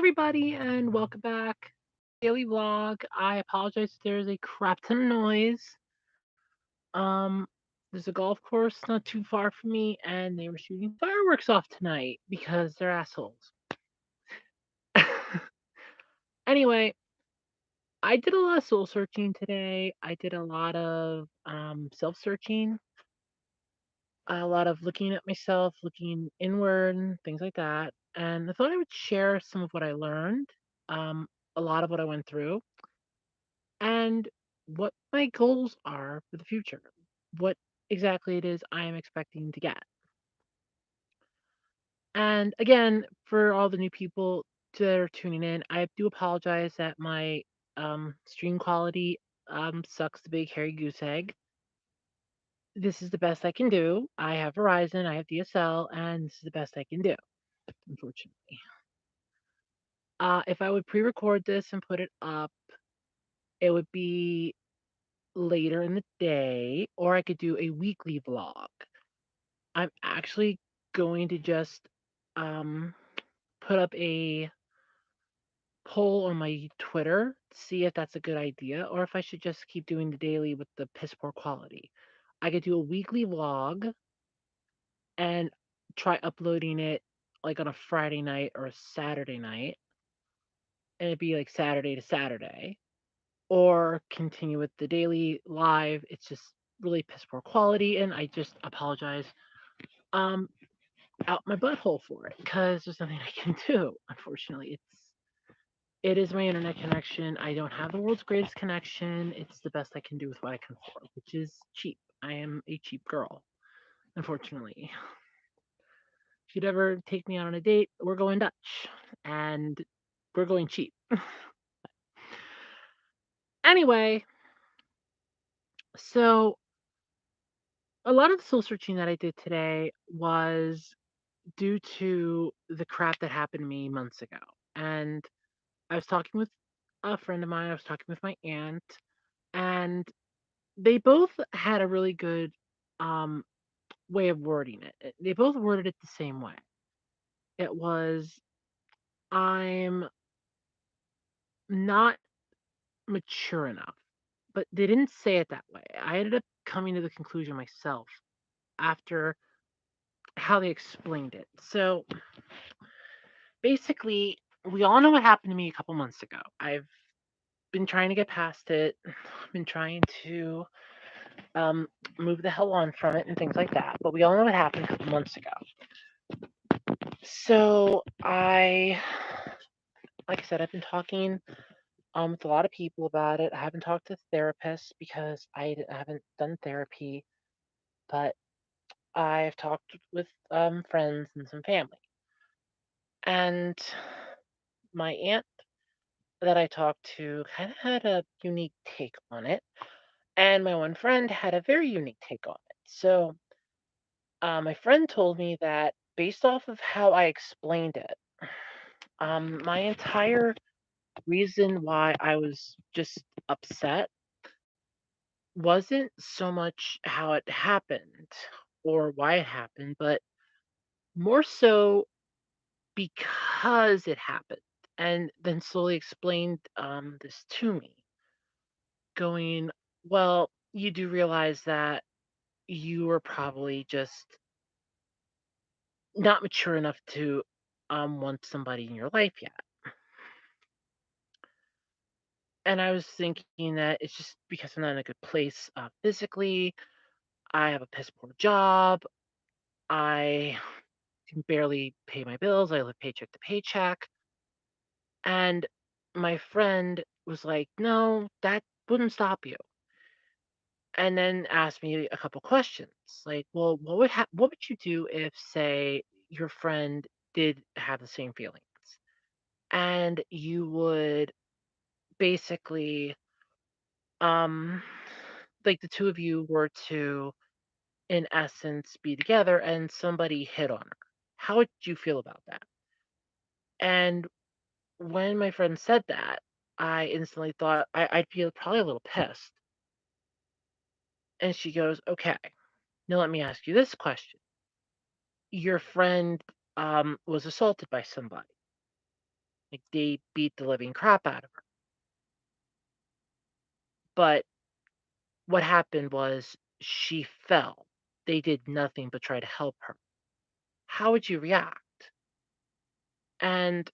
everybody, and welcome back. Daily vlog. I apologize if there's a crap ton of noise. Um, there's a golf course not too far from me, and they were shooting fireworks off tonight because they're assholes. Anyway, I did a lot of soul searching today. I did a lot of self searching, a lot of looking at myself, looking inward, and things like that. And I thought I would share some of what I learned, um, a lot of what I went through and what my goals are for the future. What exactly it is I am expecting to get. And again, for all the new people that are tuning in, I do apologize that my stream quality sucks the big hairy goose egg. This is the best I can do. I have Verizon, I have DSL, and this is the best I can do, unfortunately. If I would pre record this and put it up, it would be later in the day, or I could do a weekly vlog. I'm actually going to just um, put up a poll on my Twitter to see if that's a good idea or if I should just keep doing the daily with the piss poor quality. I could do a weekly vlog and try uploading it like on a Friday night or a Saturday night, and it'd be like Saturday to Saturday, or continue with the daily live. It's just really piss poor quality, and I just apologize. Um, Out my butthole for it because there's nothing I can do. Unfortunately, it is my internet connection. I don't have the world's greatest connection. It's the best I can do with what I can afford, which is cheap. I am a cheap girl, unfortunately. If you'd ever take me out on a date, we're going Dutch and we're going cheap. Anyway, so a lot of the soul searching that I did today was due to the crap that happened to me months ago. And I was talking with a friend of mine, I was talking with my aunt, and they both had a really good um, way of wording it. They both worded it the same way. It was, I'm not mature enough. But they didn't say it that way. I ended up coming to the conclusion myself after how they explained it. So basically, we all know what happened to me a couple months ago. I've been trying to get past it, been trying to um, move the hell on from it and things like that. But we all know what happened a couple months ago. So like I said, I've been talking with a lot of people about it. I haven't talked to therapists because haven't done therapy, but I've talked with friends and some family. And my aunt that I talked to kind of had a unique take on it, and my one friend had a very unique take on it. So my friend told me that based off of how I explained it, my entire reason why I was just upset wasn't so much how it happened or why it happened, but more so because it happened. And then slowly explained this to me, going, well, you do realize that you were probably just not mature enough to want somebody in your life yet. And I was thinking that it's just because I'm not in a good place physically. I have a piss poor job. I can barely pay my bills. I live paycheck to paycheck. And my friend was like, no, that wouldn't stop you. And then asked me a couple questions like, well, what would you do if, say, your friend did have the same feelings and you would basically, um, like the two of you were to, in essence, be together and somebody hit on her? How would you feel about that? And when my friend said that, I instantly thought I'd feel probably a little pissed. And she goes, okay, now let me ask you this question. Your friend was assaulted by somebody. Like, they beat the living crap out of her. But what happened was she fell. They did nothing but try to help her. How would you react? And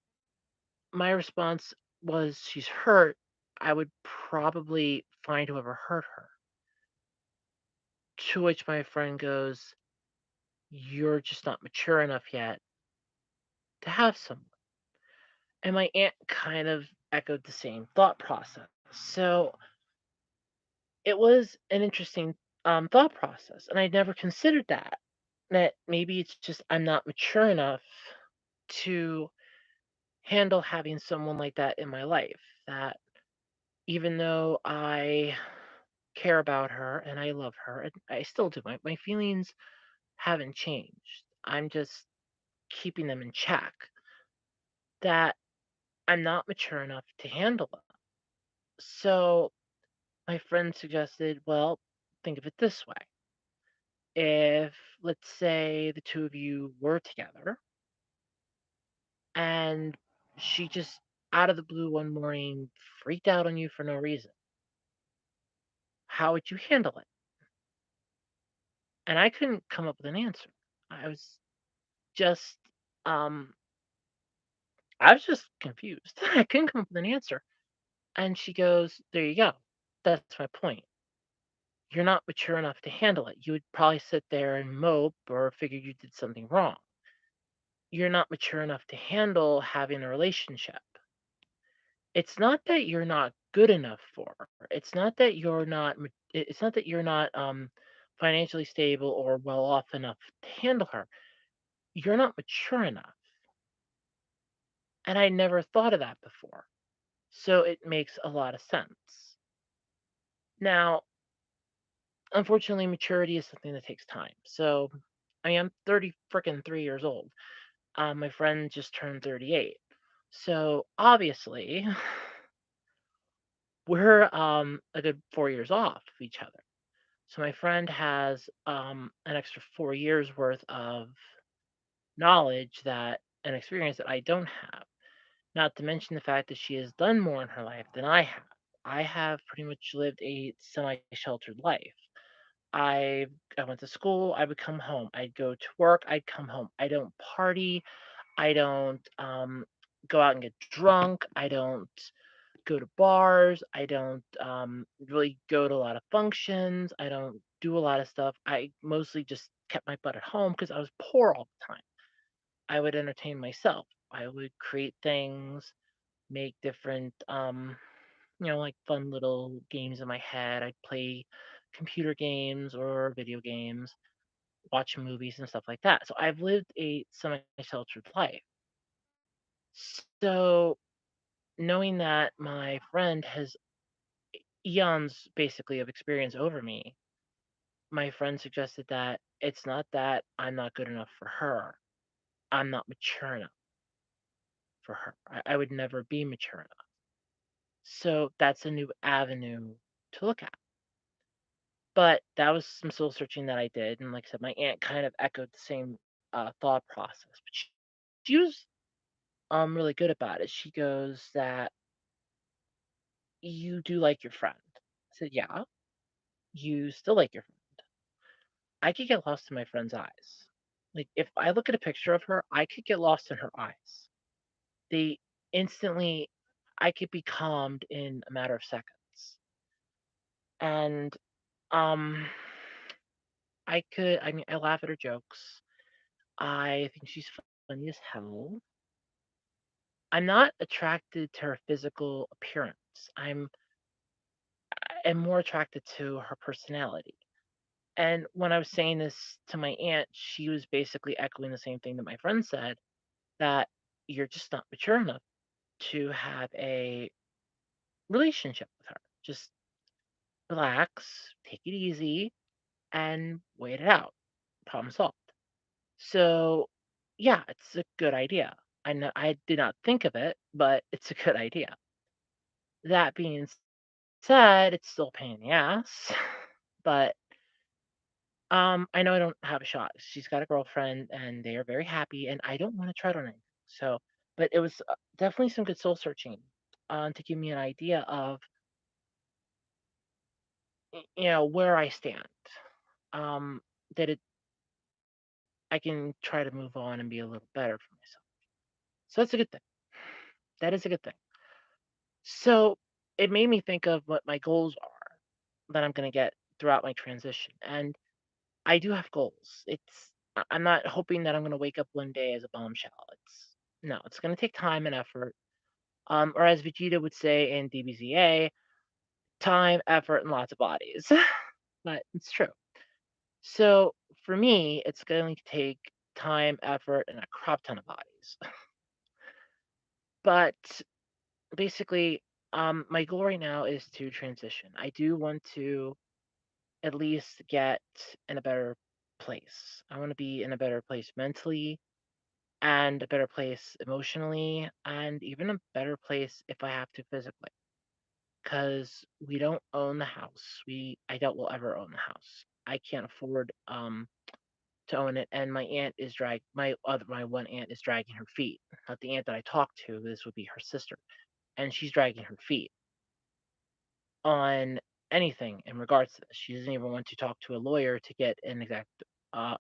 my response was, "She's hurt. I would probably find whoever hurt her." To which my friend goes, "You're just not mature enough yet to have someone." And my aunt kind of echoed the same thought process. So it was an interesting thought process. And I'd never considered that maybe it's just I'm not mature enough to handle having someone like that in my life. That even though I care about her and I love her, and I still do, my feelings haven't changed. I'm just keeping them in check. That I'm not mature enough to handle them. So my friend suggested, well, think of it this way. If, let's say, the two of you were together and she just out of the blue one morning freaked out on you for no reason, how would you handle it? And I couldn't come up with an answer. I was just, um, I was just confused. I couldn't come up with an answer. And she goes, there you go. That's my point. You're not mature enough to handle it. You would probably sit there and mope or figure you did something wrong. You're not mature enough to handle having a relationship. It's not that you're not good enough for her. It's not that you're not it's not that you're not financially stable or well off enough to handle her. You're not mature enough. And I never thought of that before. So it makes a lot of sense. Now, unfortunately, maturity is something that takes time. So I am 30 freaking 3 years old. My friend just turned 38. So obviously, we're a good 4 years off of each other. So my friend has an extra 4 years worth of knowledge that and experience that I don't have. Not to mention the fact that she has done more in her life than I have. I have pretty much lived a semi-sheltered life. I I went to school, I would come home. I'd go to work, I'd come home. I don't party. I don't go out and get drunk. I don't go to bars. I don't really go to a lot of functions. I don't do a lot of stuff. I mostly just kept my butt at home because I was poor all the time. I would entertain myself. I would create things, make different, like fun little games in my head. I'd play computer games or video games, watch movies and stuff like that. So I've lived a semi-sheltered life. So knowing that my friend has eons basically of experience over me, my friend suggested that it's not that I'm not good enough for her. I'm not mature enough for her. I would never be mature enough. So that's a new avenue to look at. But that was some soul searching that I did. And like I said, my aunt kind of echoed the same thought process. But she was really good about it. She goes that you do like your friend. I said, yeah, you still like your friend. I could get lost in my friend's eyes. Like, if I look at a picture of her, I could get lost in her eyes. They instantly I could be calmed in a matter of seconds. And, um, I mean, I laugh at her jokes. I think she's funny as hell. I'm not attracted to her physical appearance. I'm more attracted to her personality. And when I was saying this to my aunt, she was basically echoing the same thing that my friend said, that you're just not mature enough to have a relationship with her. Just relax, take it easy, and wait it out. Problem solved. So, yeah, it's a good idea. I know I did not think of it, but it's a good idea. That being said, it's still a pain in the ass, but I know I don't have a shot. She's got a girlfriend, and they are very happy, and I don't want to tread on anything. So But it was definitely some good soul searching to give me an idea of where I stand. Um, that I can try to move on and be a little better for myself. So that's a good thing. That is a good thing. So it made me think of what my goals are that I'm going to get throughout my transition. And I do have goals. I'm not hoping that I'm going to wake up one day as a bombshell. No, it's going to take time and effort. Or as Vegeta would say in DBZA, time, effort, and lots of bodies. But it's true. So for me, it's going to take time, effort, and a crop ton of bodies. But basically, my goal right now is to transition. I do want to at least get in a better place. I want to be in a better place mentally and a better place emotionally and even a better place if I have to physically. Because we don't own the house. I doubt we'll ever own the house. I can't afford to own it, and my one aunt is dragging her feet. Not the aunt that I talked to. This would be her sister, and she's dragging her feet on anything in regards to this. She doesn't even want to talk to a lawyer to get an exact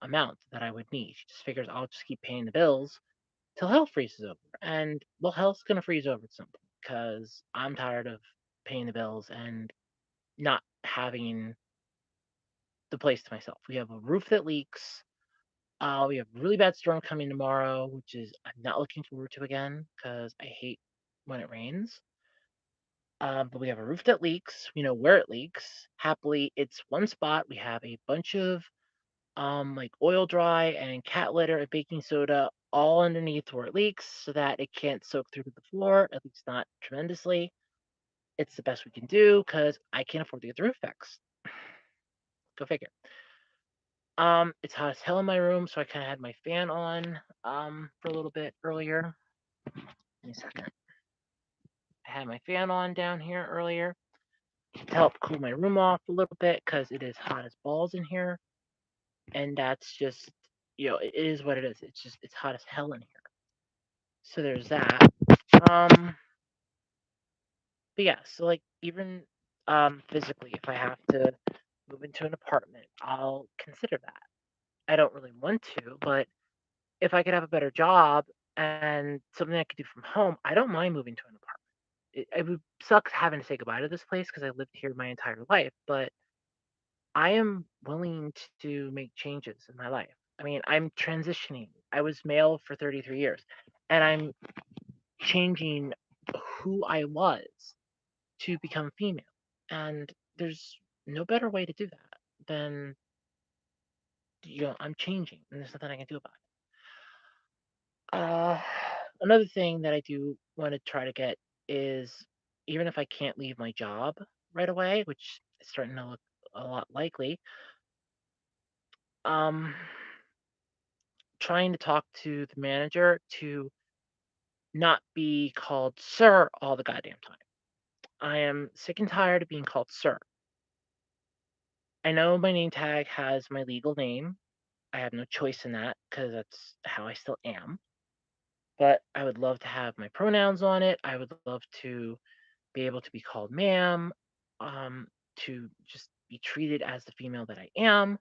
amount that I would need. She just figures I'll just keep paying the bills till hell freezes over. And well, hell's gonna freeze over at some point because I'm tired of paying the bills and not having the place to myself. We have a roof that leaks. We have a really bad storm coming tomorrow, which is I'm not looking forward to again because I hate when it rains. But we have a roof that leaks. We know where it leaks. Happily, it's one spot. We have a bunch of like oil dry and cat litter and baking soda all underneath where it leaks so that it can't soak through to the floor, at least not tremendously. It's the best we can do because I can't afford to get the roof fixed. Go figure. It's hot as hell in my room, so I kind of had my fan on for a little bit earlier. Give me a second. I had my fan on down here earlier to help cool my room off a little bit because it is hot as balls in here, and that's just it is what it is. It's hot as hell in here. So there's that. Um, but yeah, so like even physically, if I have to move into an apartment, I'll consider that. I don't really want to, but if I could have a better job and something I could do from home, I don't mind moving to an apartment. It would suck having to say goodbye to this place because I lived here my entire life, but I am willing to make changes in my life. I mean, I'm transitioning. I was male for 33 years, and I'm changing who I was to become female. And there's no better way to do that than, I'm changing, and there's nothing I can do about it. Another thing that I do want to try to get is even if I can't leave my job right away, which is starting to look a lot likely, um, trying to talk to the manager to not be called sir all the goddamn time. I am sick and tired of being called sir. I know my name tag has my legal name. I have no choice in that because that's how I still am. But I would love to have my pronouns on it. I would love to be able to be called ma'am, to just be treated as the female that I am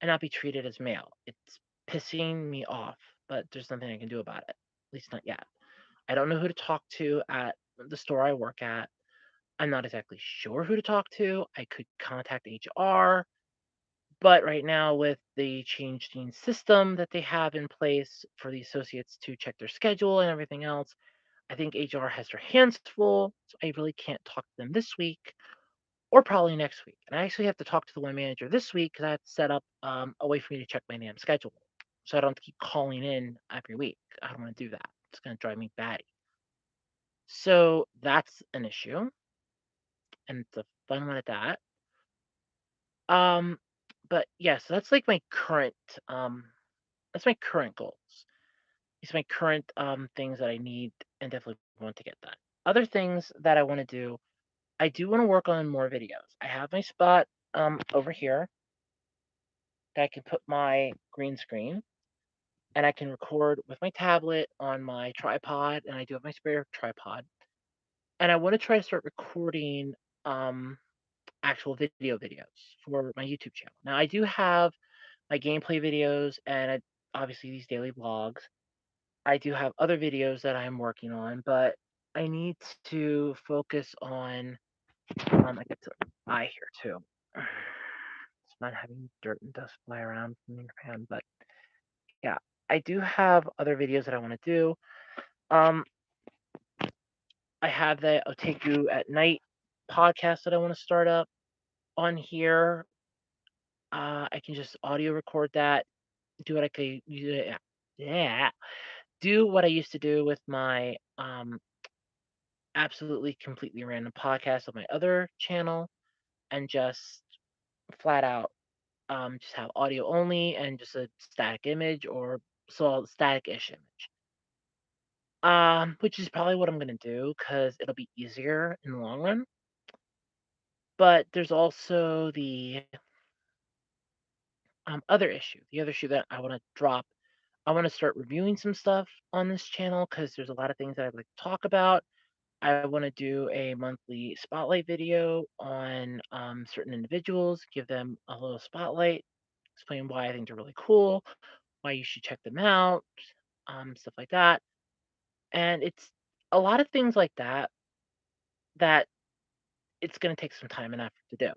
and not be treated as male. It's pissing me off, but there's nothing I can do about it. At least not yet. I don't know who to talk to at the store I work at. I'm not exactly sure who to talk to. I could contact HR, but right now, with the changing system that they have in place for the associates to check their schedule and everything else, I think HR has their hands full. So I really can't talk to them this week or probably next week. And I actually have to talk to the one manager this week because I have to set up a way for me to check my damn schedule. So I don't have to keep calling in every week. I don't want to do that. It's going to drive me batty. So that's an issue. And it's a fun one at that. Um, but yeah, so that's like my current that's my current goals. These are my current things that I need and definitely want to get done. Other things that I want to do, I do want to work on more videos. I have my spot over here that I can put my green screen, and I can record with my tablet on my tripod, and I do have my spare tripod. And I want to try to start recording um, actual videos for my YouTube channel. Now, I do have my gameplay videos and obviously these daily vlogs. I do have other videos that I'm working on, but I need to focus on. I get to eye here too. It's not having dirt and dust fly around from your hand, but yeah, I do have other videos that I want to do. Um, I have the Otaku at Night podcast that I want to start up on here. I can just audio record that, do what I could, yeah, do what I used to do with my absolutely completely random podcast on my other channel, and just flat out just have audio only and just a static image or so static-ish image. Which is probably what I'm gonna do because it'll be easier in the long run. But there's also the other issue. The other issue that I want to drop. I want to start reviewing some stuff on this channel because there's a lot of things that I'd like to talk about. I want to do a monthly spotlight video on certain individuals, give them a little spotlight, explain why I think they're really cool, why you should check them out, stuff like that. And it's a lot of things like that that it's going to take some time and effort to do.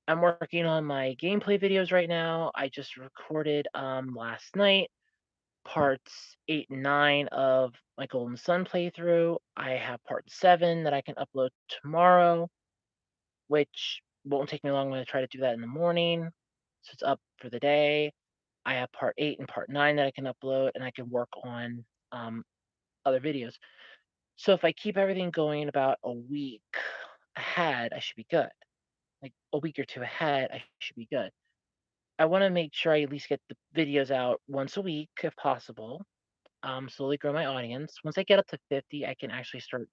I'm working on my gameplay videos right now. I just recorded last night parts 8 and 9 of my Golden Sun playthrough. I have part 7 that I can upload tomorrow, which won't take me long when I try to do that in the morning. So it's up for the day. I have part 8 and part 9 that I can upload, and I can work on other videos. So if I keep everything going about a week ahead, I should be good. Like a week or two ahead, I should be good. I want to make sure I at least get the videos out once a week if possible. Slowly grow my audience. Once I get up to 50, I can actually start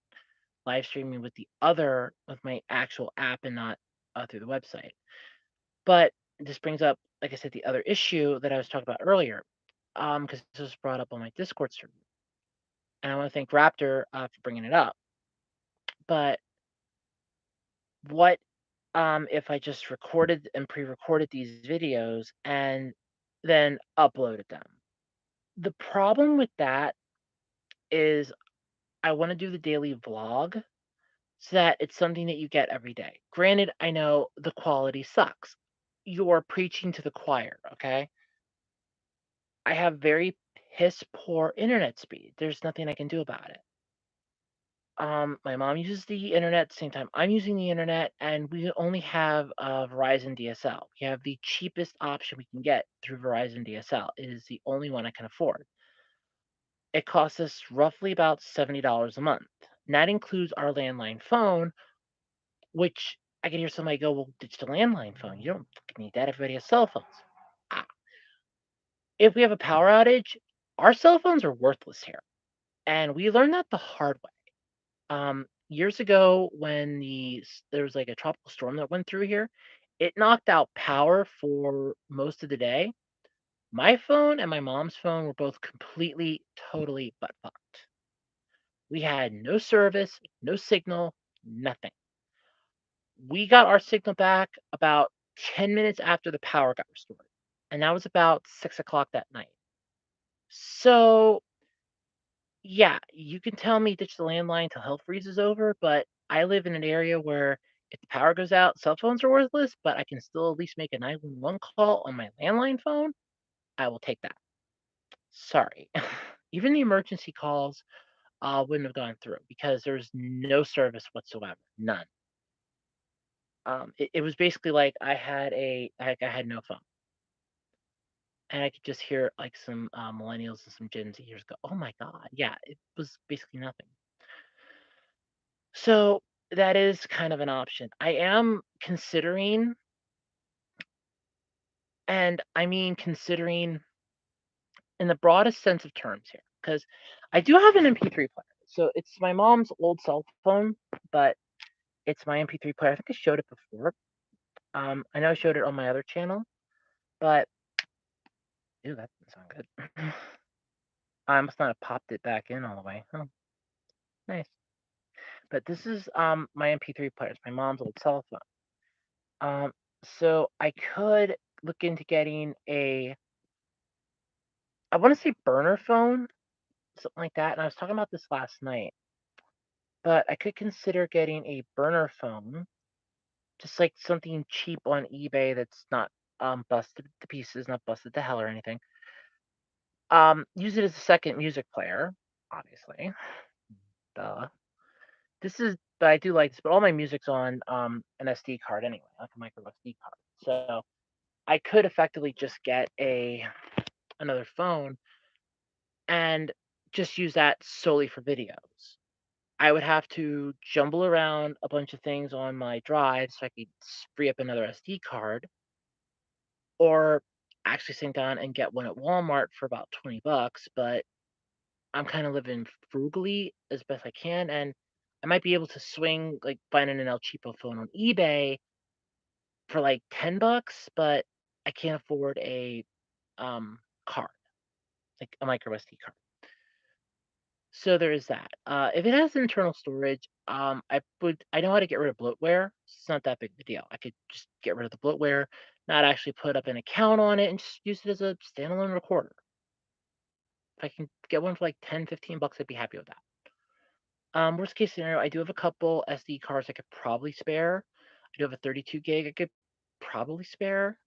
live streaming with my actual app and not through the website. But this brings up, like I said, the other issue that I was talking about earlier, because this was brought up on my Discord server, and I want to thank Raptor for bringing it up. But what if I just recorded and pre-recorded these videos and then uploaded them? The problem with that is I want to do the daily vlog so that it's something that you get every day. Granted, I know the quality sucks. You're preaching to the choir, okay? I have very piss poor internet speed. There's nothing I can do about it. My mom uses the internet at the same time I'm using the internet, and we only have Verizon DSL. We have the cheapest option we can get through Verizon DSL. It is the only one I can afford. It costs us roughly about $70 a month. And that includes our landline phone, which I can hear somebody go, "Well, ditch the landline phone. You don't fucking need that. Everybody has cell phones." Ah, if we have a power outage, our cell phones are worthless here, and we learned that the hard way. Years ago, when there was like a tropical storm that went through here, it knocked out power for most of the day. My phone and my mom's phone were both completely, totally butt fucked. We had no service, no signal, nothing. We got our signal back about 10 minutes after the power got restored, and that was about 6 o'clock that night. So, yeah, you can tell me ditch the landline till hell freezes over, but I live in an area where if the power goes out, cell phones are worthless, but I can still at least make a 911 call on my landline phone. I will take that. Sorry. Even the emergency calls wouldn't have gone through because there's no service whatsoever. None. It was basically like I had no phone, and I could just hear like some millennials and some Gen Zers go, "Oh my god, yeah!" It was basically nothing. So that is kind of an option. I am considering, and I mean considering in the broadest sense of terms here, because I do have an MP3 player. So it's my mom's old cell phone, but it's my MP3 player. I think I showed it before. I know I showed it on my other channel, but ew, that doesn't sound good. I must not have popped it back in all the way. Oh, nice. But this is my MP3 player. It's my mom's old cell phone. Um, so I could look into getting I want to say burner phone, something like that. And I was talking about this last night, but I could consider getting a burner phone, just like something cheap on eBay that's not busted to pieces, not busted to hell or anything. Use it as a second music player, obviously. Duh. But I do like this, but all my music's on an SD card anyway, like a micro SD card. So I could effectively just get another phone and just use that solely for videos. I would have to jumble around a bunch of things on my drive so I could free up another SD card, or actually sit down and get one at Walmart for about 20 bucks. But I'm kind of living frugally as best I can, and I might be able to swing like finding an El Cheapo phone on eBay for like 10 bucks, but I can't afford a card, like a micro SD card. So there is that. If it has internal storage, I know how to get rid of bloatware. It's not that big of a deal. I could just get rid of the bloatware, not actually put up an account on it, and just use it as a standalone recorder. If I can get one for like 10, 15 bucks, I'd be happy with that. Worst case scenario, I do have a couple SD cards I could probably spare. I do have a 32 gig I could probably spare,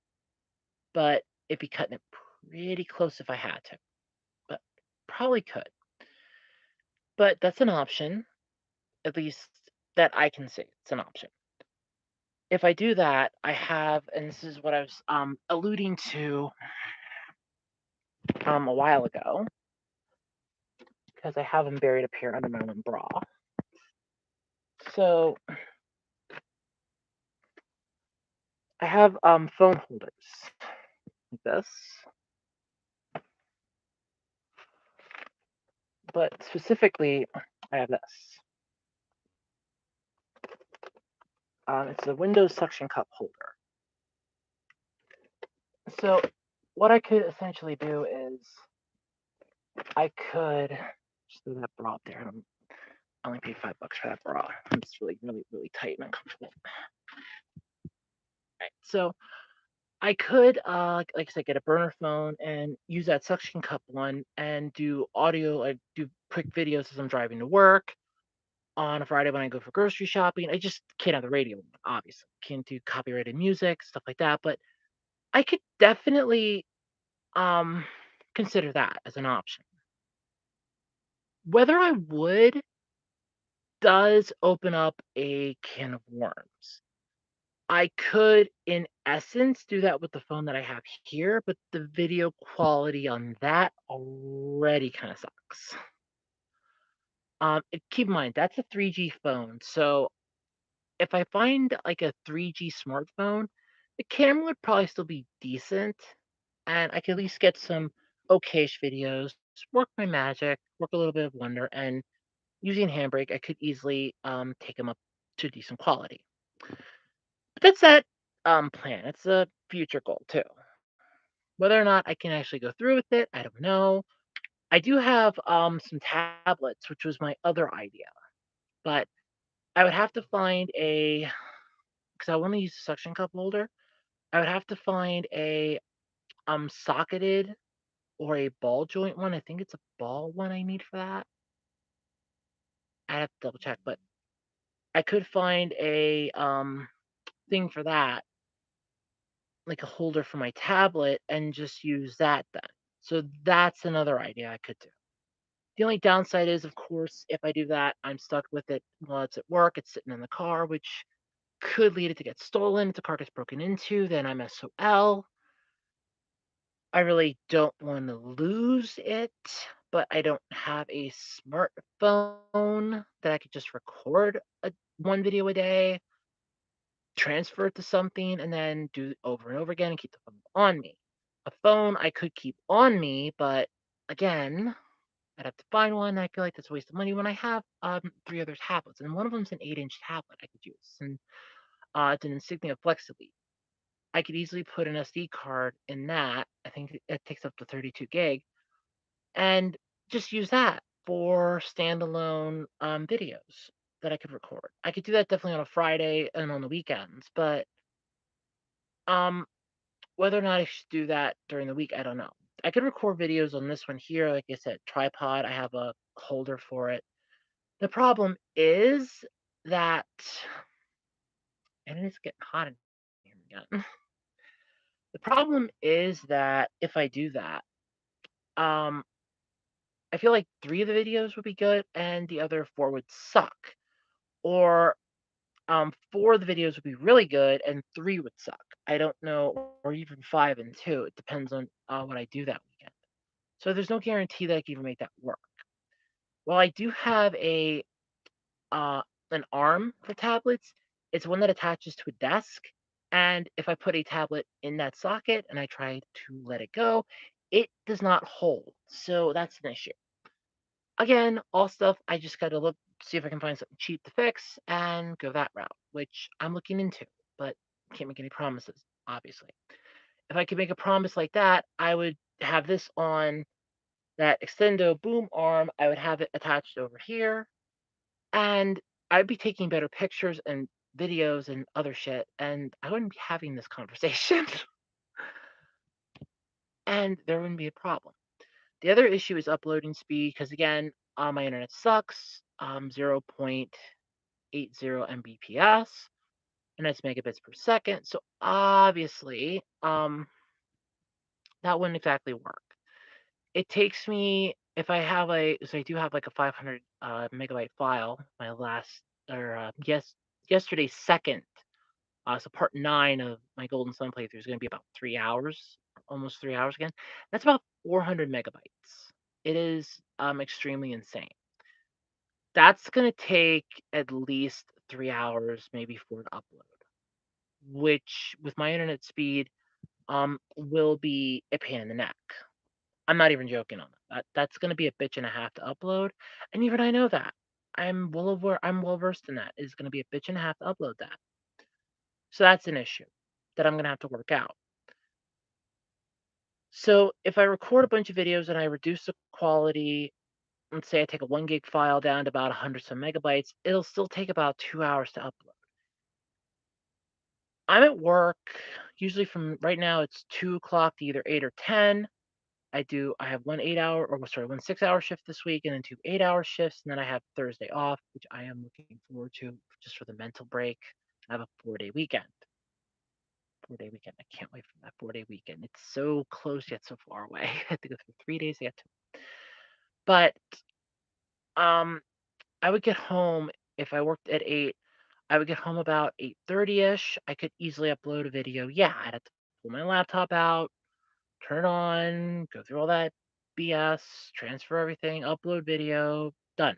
but it'd be cutting it pretty close if I had to. But probably could. But that's an option, at least that I can see. It's an option. If I do that, I have, and this is what I was alluding to a while ago, because I have them buried up here under my own bra. So I have phone holders like this, but specifically, I have this. It's a Windows suction cup holder. So what I could essentially do is I could just throw that bra up there. I only paid $5 for that bra. It's really, really, really tight and uncomfortable. Right. So I could, like I said, get a burner phone and use that suction cup one and do audio, like do quick videos as I'm driving to work on a Friday when I go for grocery shopping. I just can't have the radio on, obviously. Can't do copyrighted music, stuff like that. But I could definitely um consider that as an option. Whether I would does open up a can of worms. I could, in essence, do that with the phone that I have here, but the video quality on that already kind of sucks. Keep in mind that's a 3G phone, so if I find like a 3G smartphone, the camera would probably still be decent, and I could at least get some okayish videos, work my magic, work a little bit of wonder, and using Handbrake, I could easily take them up to decent quality. But that's that plan. It's a future goal too. Whether or not I can actually go through with it, I don't know. I do have some tablets, which was my other idea, but I would have to find a because I want to use a suction cup holder. I would have to find a socketed or a ball joint one. I think it's a ball one I need for that. I have to double check, but I could find a thing for that, like a holder for my tablet, and just use that then. So that's another idea I could do. The only downside is, of course, if I do that, I'm stuck with it while it's at work. It's sitting in the car, which could lead it to get stolen. If the car gets broken into, then I'm SOL. I really don't want to lose it, but I don't have a smartphone that I could just record one video a day, transfer it to something, and then do it over and over again and keep the phone on me. A phone I could keep on me, but again, I'd have to find one. I feel like that's a waste of money when I have three other tablets, and one of them's an 8-inch tablet I could use, and it's an Insignia Flex Elite. I could easily put an SD card in that. I think it takes up to 32 gig, and just use that for standalone videos that I could record. I could do that definitely on a Friday and on the weekends, but um, whether or not I should do that during the week, I don't know. I could record videos on this one here, like I said, tripod. I have a holder for it. The problem is that, and it's getting hot in here again. The problem is that if I do that, um, I feel like 3 of the videos would be good and the other 4 would suck. Or 4 of the videos would be really good and 3 would suck. I don't know, or even 5 and 2. It depends on what I do that weekend. So there's no guarantee that I can even make that work. Well, I do have uh, an arm for tablets. It's one that attaches to a desk, and if I put a tablet in that socket and I try to let it go, it does not hold. So that's an issue. Again, all stuff I just got to look, see if I can find something cheap to fix and go that route, which I'm looking into, but can't make any promises, obviously. If I could make a promise like that, I would have this on that extendo boom arm. I would have it attached over here, and I'd be taking better pictures and videos and other shit, and I wouldn't be having this conversation, and there wouldn't be a problem. The other issue is uploading speed, because again, my internet sucks. 0.80 Mbps, and that's megabits per second. So obviously, that wouldn't exactly work. It takes me, if I have so I do have like a 500 megabyte file. My last, or yesterday's second. So part 9 of my Golden Sun playthrough is going to be about 3 hours, almost 3 hours again. That's about 400 megabytes. It is extremely insane. That's going to take at least 3 hours, maybe 4 to upload, which with my internet speed will be a pain in the neck. I'm not even joking on that. That's going to be a bitch and a half to upload, and even I know that. I'm well versed in that. It's going to be a bitch and a half to upload that. So that's an issue that I'm going to have to work out. So if I record a bunch of videos and I reduce the quality, let's say I take a 1 gig file down to about 100 some megabytes, it'll still take about 2 hours to upload. I'm at work, usually from right now it's 2 o'clock to either 8 or 10. I have 1 8 hour, or sorry, 1 6 hour shift this week and then 2 8 hour shifts, and then I have Thursday off, which I am looking forward to just for the mental break. I have a 4 day weekend. 4 day weekend. I can't wait for that 4 day weekend. It's so close yet so far away. I have to go through 3 days to get to it. But I would get home if I worked at 8. I would get home about 8:30ish. I could easily upload a video. Yeah, I'd have to pull my laptop out, turn it on, go through all that BS, transfer everything, upload video, done.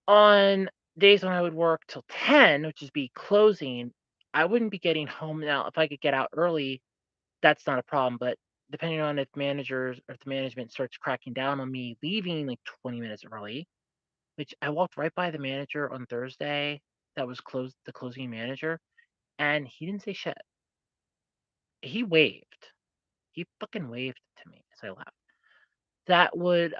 On days when I would work till 10, which is be closing, I wouldn't be getting home. Now, if I could get out early, that's not a problem, but depending on if managers or if the management starts cracking down on me leaving like 20 minutes early, which I walked right by the manager on Thursday that was the closing manager, and he didn't say shit. He waved. He fucking waved to me as I left. That would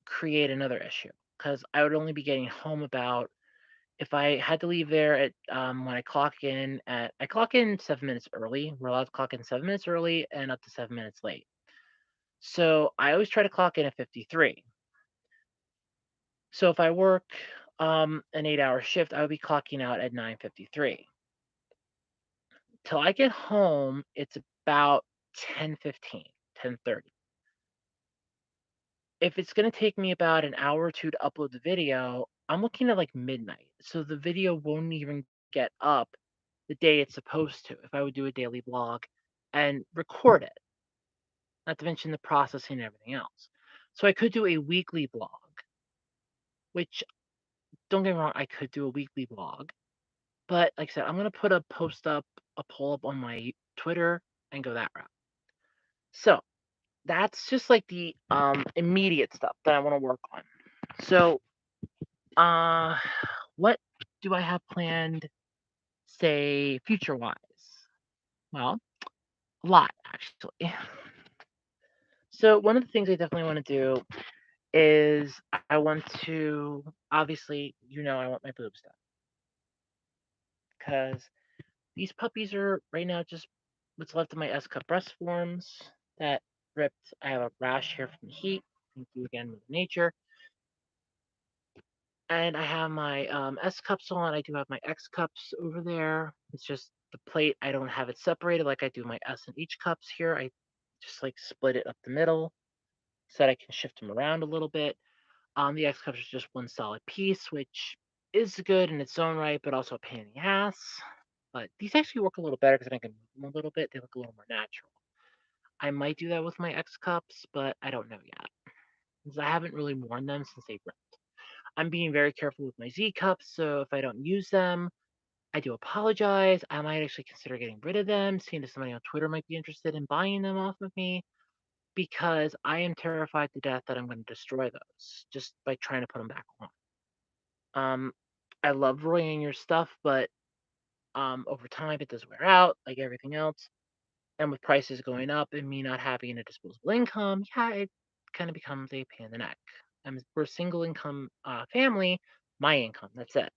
create another issue, because I would only be getting home about, if I had to leave there at when I clock in 7 minutes early. We're allowed to clock in 7 minutes early and up to 7 minutes late. So I always try to clock in at 53. So if I work an 8 hour shift, I would be clocking out at 9:53. Till I get home, it's about 10:15, 10:30. If it's gonna take me about an hour or 2 to upload the video, I'm looking at, like, midnight, so the video won't even get up the day it's supposed to if I would do a daily vlog and record it, not to mention the processing and everything else. So I could do a weekly vlog, which, don't get me wrong, I could do a weekly vlog, but like I said, I'm gonna put a poll up on my Twitter and go that route. So, that's just, like, the, immediate stuff that I wanna work on. So, Uh, what do I have planned, say, future-wise? Well, a lot, actually. So one of the things I definitely want to do is I want to obviously, I want my boobs done because these puppies are right now just what's left of my S cup breast forms that ripped. I have a rash here from the heat. Thank you again, Mother Nature. And I have my S cups on. I do have my X cups over there. It's just the plate. I don't have it separated like I do my S and H cups here. I just like split it up the middle so that I can shift them around a little bit. The X cups are just one solid piece, which is good in its own right, but also a pain in the ass. But these actually work a little better because I can move them a little bit. They look a little more natural. I might do that with my X cups, but I don't know yet. Because I haven't really worn them since they ripped. I'm being very careful with my Z cups, so if I don't use them, I do apologize. I might actually consider getting rid of them, seeing if somebody on Twitter might be interested in buying them off of me, because I am terrified to death that I'm going to destroy those just by trying to put them back on. Um, I love roying your stuff, but over time it does wear out, like everything else. And with prices going up and me not having a disposable income, yeah, it kind of becomes a pain in the neck. We're a single income family, my income, that's it.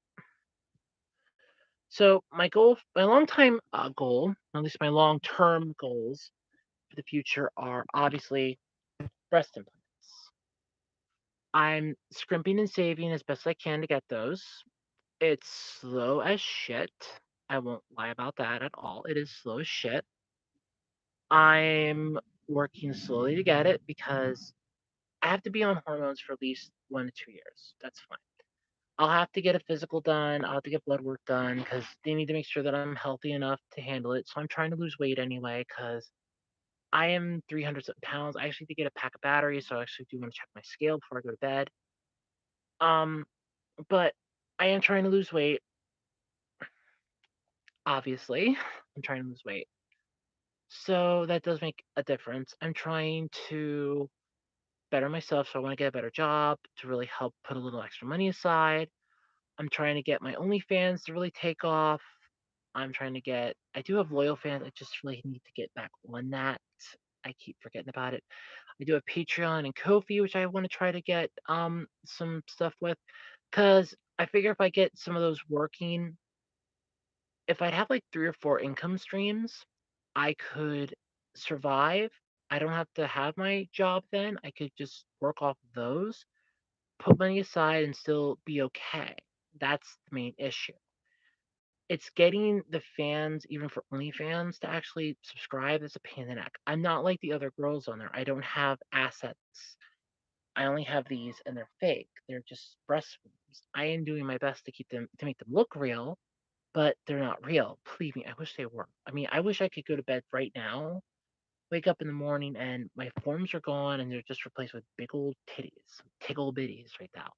So my long time goal, at least my long term goals for the future are obviously breast implants. I'm scrimping and saving as best I can to get those. It's slow as shit. I won't lie about that at all. It is slow as shit. I'm working slowly to get it because I have to be on hormones for at least 1 to 2 years. That's fine. I'll have to get a physical done. I'll have to get blood work done because they need to make sure that I'm healthy enough to handle it. So I'm trying to lose weight anyway because I am 300 pounds. I actually need to get a pack of batteries, so I actually do want to check my scale before I go to bed. Um, but I am trying to lose weight. Obviously, I'm trying to lose weight, so that does make a difference. I'm trying to better myself, so I want to get a better job to really help put a little extra money aside. I'm trying to get my OnlyFans to really take off. I do have loyal fans. I just really need to get back on that. I keep forgetting about it. I do have Patreon and Ko-fi, which I want to try to get some stuff with, because I figure if I get some of those working, if I'd have like 3 or 4 income streams, I could survive. I don't have to have my job then. I could just work off those, put money aside, and still be okay. That's the main issue. It's getting the fans, even for OnlyFans, to actually subscribe is a pain in the neck. I'm not like the other girls on there. I don't have assets. I only have these and they're fake. They're just breast forms. I am doing my best to make them look real, but they're not real. Believe me, I wish they were. I mean, I wish I could go to bed right now, wake up in the morning and my forms are gone and they're just replaced with big old titties, tickle bitties right now.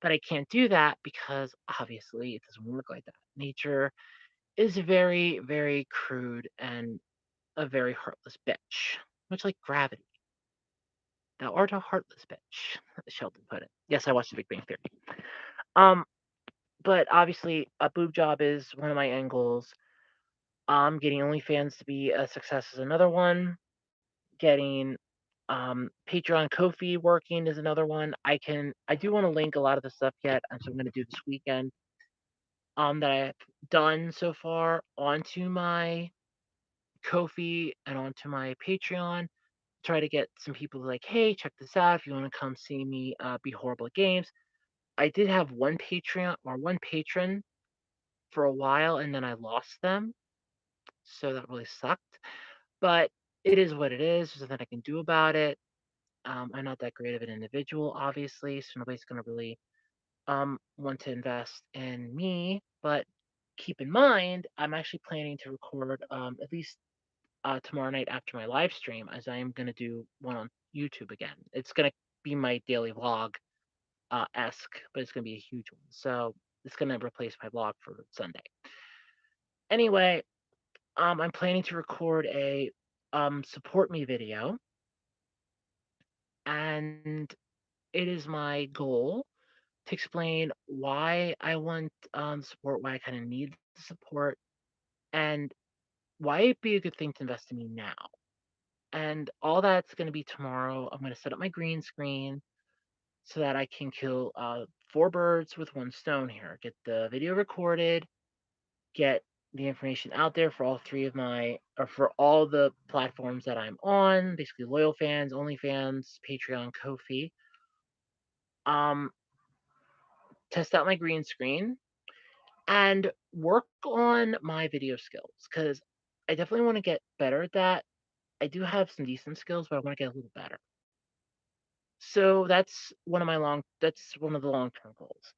But I can't do that because obviously it doesn't work like that. Nature is very, very crude and a very heartless bitch, much like gravity. Thou art a heartless bitch, as Sheldon put it. Yes, I watched The Big Bang Theory. Um, but obviously, a boob job is one of my end goals. Getting OnlyFans to be a success is another one. Getting Patreon Ko-fi working is another one. I do want to link a lot of the stuff yet, so I'm going to do this weekend. That I've done so far onto my Ko-fi and onto my Patreon. Try to get some people like, hey, check this out if you want to come see me be horrible at games. I did have one Patreon or one patron for a while and then I lost them. So that really sucked. But it is what it is. There's nothing I can do about it. I'm not that great of an individual, obviously, so nobody's going to really want to invest in me. But keep in mind, I'm actually planning to record at least tomorrow night after my live stream, as I am going to do one on YouTube again. It's going to be my daily vlog esque, but it's going to be a huge one. So it's going to replace my vlog for Sunday. Anyway, I'm planning to record a support me video, and it is my goal to explain why I want support, why I kind of need the support, and why it'd be a good thing to invest in me now. And all that's going to be tomorrow. I'm going to set up my green screen. so that I can kill four birds with one stone here. Get the video recorded, get the information out there for all three of my, or for all the platforms that I'm on, basically Loyal Fans, OnlyFans, Patreon, Kofi. Um, Test out my green screen and work on my video skills because I definitely want to get better at that. I do have some decent skills, but I want to get a little better. So that's one of the long-term goals.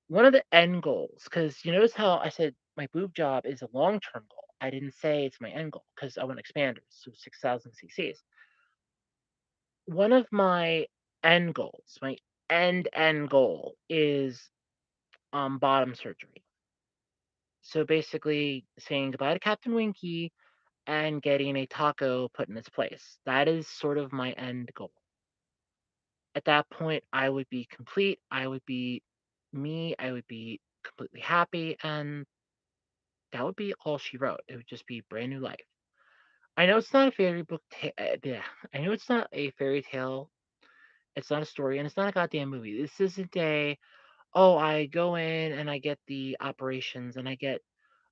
One of the end goals, because you notice how I said my boob job is a long-term goal. I didn't say it's my end goal because I want expanders, so 6,000 cc's. One of my end goals, my end goal is bottom surgery. So basically saying goodbye to Captain Winky and getting a taco put in its place. That is sort of my end goal. At that point, I would be complete. I would be me. I would be completely happy. And that would be all she wrote. It would just be brand new life. I know it's not a fairy book. Yeah, I know it's not a fairy tale. It's not a story, and it's not a goddamn movie. This isn't a, oh, I go in and I get the operations and I get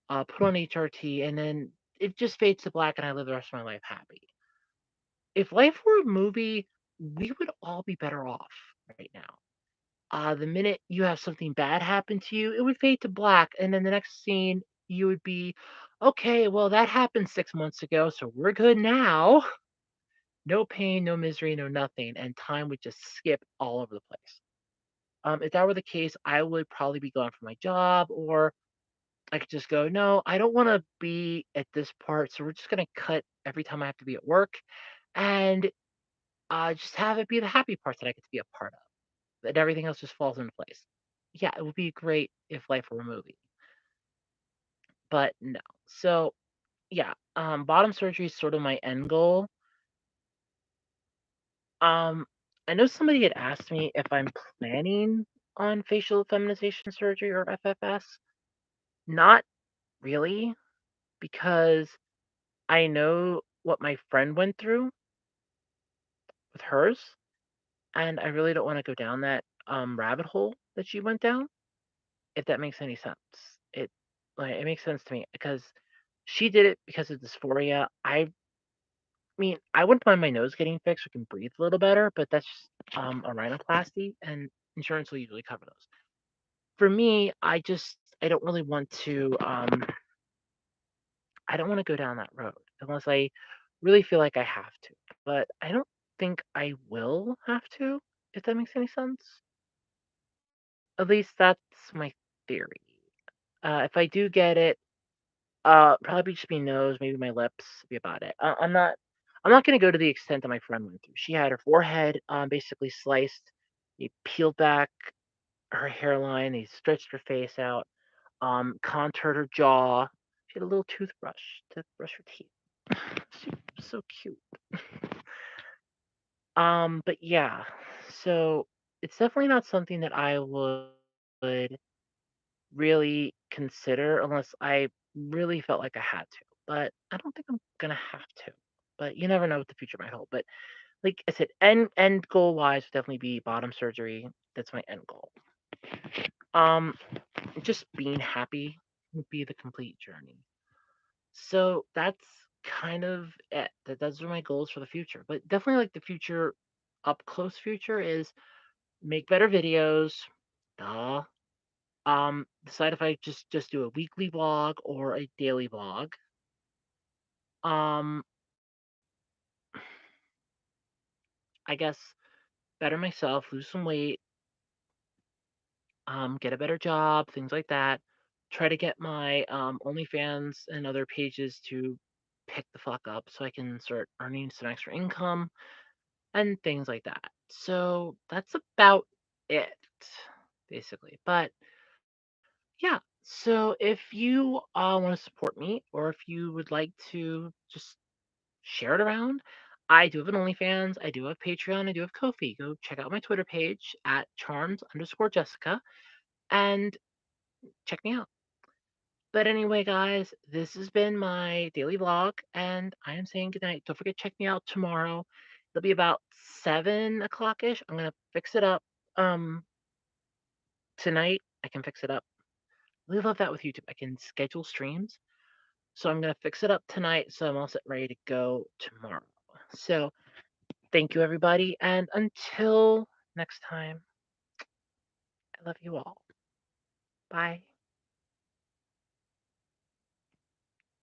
put on HRT, and then it just fades to black, and I live the rest of my life happy. If life were a movie, we would all be better off right now. The minute you have something bad happen to you, it would fade to black, and then the next scene you would be, okay, well that happened 6 months ago, so we're good now. No pain, no misery, no nothing, and time would just skip all over the place. If that were the case, I would probably be gone from my job, or I could just go, no, I don't want to be at this part, so we're just gonna cut every time I have to be at work, and just have it be the happy parts that I get to be a part of. That everything else just falls into place. Yeah, it would be great if life were a movie, but no. So yeah, bottom surgery is sort of my end goal. Um, I know somebody had asked me if I'm planning on facial feminization surgery or FFS. Not really, because I know what my friend went through with hers, and I really don't want to go down that rabbit hole that she went down. If that makes any sense, it it makes sense to me because she did it because of dysphoria. I mean, I wouldn't mind my nose getting fixed. So I can breathe a little better, but that's just, a rhinoplasty, and insurance will usually cover those. For me, I don't really want to. I don't want to go down that road unless I really feel like I have to. But I don't think I will have to. If that makes any sense. At least that's my theory. If I do get it, probably just be nose, maybe my lips, be about it. I'm not gonna go to the extent that my friend went through. She had her forehead, basically sliced. He peeled back her hairline. He stretched her face out. Contoured her jaw. She had a little toothbrush to brush her teeth. She was so cute. But yeah, so it's definitely not something that I would really consider unless I really felt like I had to. But I don't think I'm gonna have to. But you never know what the future might hold. But like I said, end goal wise would definitely be bottom surgery. That's my end goal. Um, just being happy would be the complete journey. So that's kind of it. Those are my goals for the future. But definitely like the future, up close future is make better videos. Duh. Decide if I just do a weekly vlog or a daily vlog. Um, I guess better myself, lose some weight, get a better job, things like that. Try to get my OnlyFans and other pages to pick the fuck up so I can start earning some extra income and things like that. So that's about it, basically. But yeah, so if you want to support me or if you would like to just share it around, I do have an OnlyFans, I do have Patreon, I do have Kofi. Go check out my Twitter page at charms underscore Jessica and check me out. But anyway, guys, this has been my daily vlog, and I am saying goodnight. Don't forget to check me out tomorrow. It'll be about 7 o'clock-ish. I'm gonna fix it up, um, tonight. I can fix it up. We love that with YouTube. I can schedule streams. So I'm gonna fix it up tonight so I'm all set ready to go tomorrow. So thank you everybody, and until next time, I love you all. Bye.